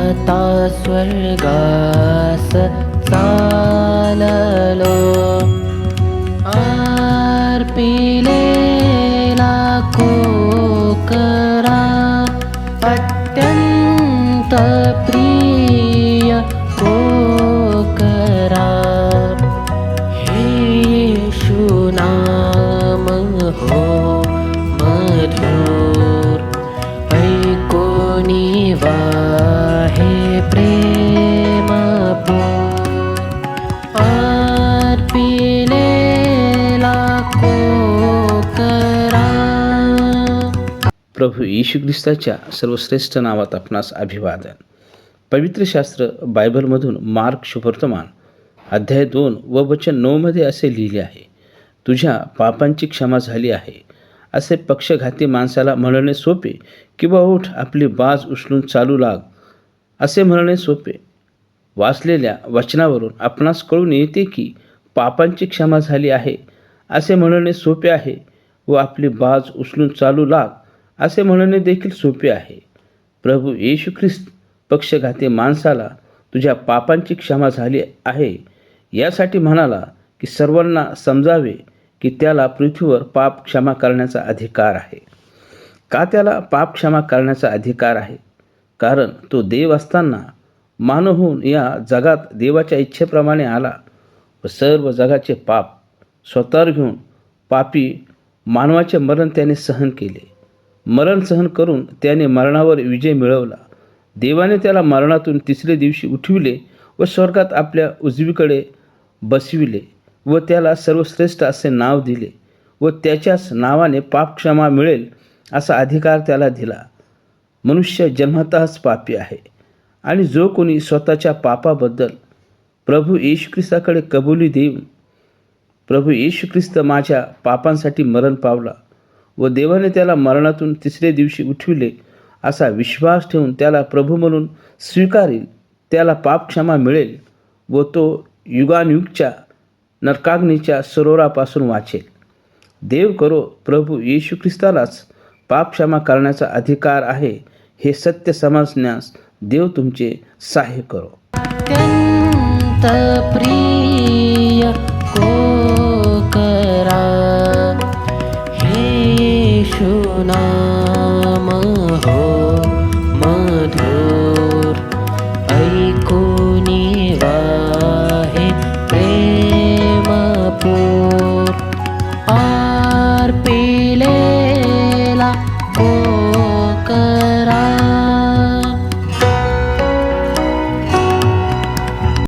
आता स्वर्गास चाललो, अर्पिलेला कोकरा अत्यंत प्रिय कोकरा. हे येशू नाम हो मधुर, ऐकोनी वाहे प्रेमपूर, अर्पिलेला कोकरा. प्रभू येशू ख्रिस्ताच्या सर्वश्रेष्ठ नावात आपणास अभिवादन. पवित्र शास्त्र बायबलमधून मार्क शुभवर्तमान अध्याय 2 व वचन 9 मध्ये असे लिहिले आहे, तुझ्या पापांची क्षमा झाली आहे. असे पक्षघाती माणसाला म्हणणे सोपे, किंवा उठ आपली बाज उचलून चालू लाग असे म्हणणे सोपे. वाचलेल्या वचनावरून आपणास कळून येते की पापांची क्षमा झाली आहे असे म्हणणे सोपे आहे व आपली बाज उचलून चालू लाग असे म्हणणे देखील सोपे आहे. प्रभू येशू ख्रिस्त पक्षघाती माणसाला तुझ्या पापांची क्षमा झाली आहे यासाठी म्हणाला की सर्वांना समजावे की त्याला पृथ्वीवर पाप क्षमा करण्याचा अधिकार आहे. का त्याला पाप क्षमा करण्याचा अधिकार आहे? कारण तो देव असताना मानव होऊन या जगात देवाच्या इच्छेप्रमाणे आला व सर्व जगाचे पाप स्वतःवर घेऊन पापी मानवाचे मरण त्याने सहन केले. मरण सहन करून त्याने मरणावर विजय मिळवला. देवाने त्याला मरणातून तिसरे दिवशी उठविले व स्वर्गात आपल्या उजवीकडे बसविले व त्याला सर्वश्रेष्ठ असे नाव दिले व त्याच्याच नावाने पाप क्षमा मिळेल असा अधिकार त्याला दिला. मनुष्य जन्मतःच पापी आहे आणि जो कोणी स्वतःच्या पापाबद्दल प्रभू येशू ख्रिस्ताकडे कबुली देऊन प्रभू येशू ख्रिस्त माझ्या पापांसाठी मरण पावला व देवाने त्याला मरणातून तिसरे दिवशी उठविले असा विश्वास ठेवून त्याला प्रभू म्हणून स्वीकारेल, त्याला पाप क्षमा मिळेल व तो युगानयुगच्या नरकाग्नीच्या सरोवरापासून वाचेल. देव करो प्रभू येशू ख्रिस्तालाच पाप क्षमा करण्याचा अधिकार आहे हे सत्य समजण्यास देव तुमचे सहाय्य करो. अत्यंत प्रिय कोकरा, हे येशू नाम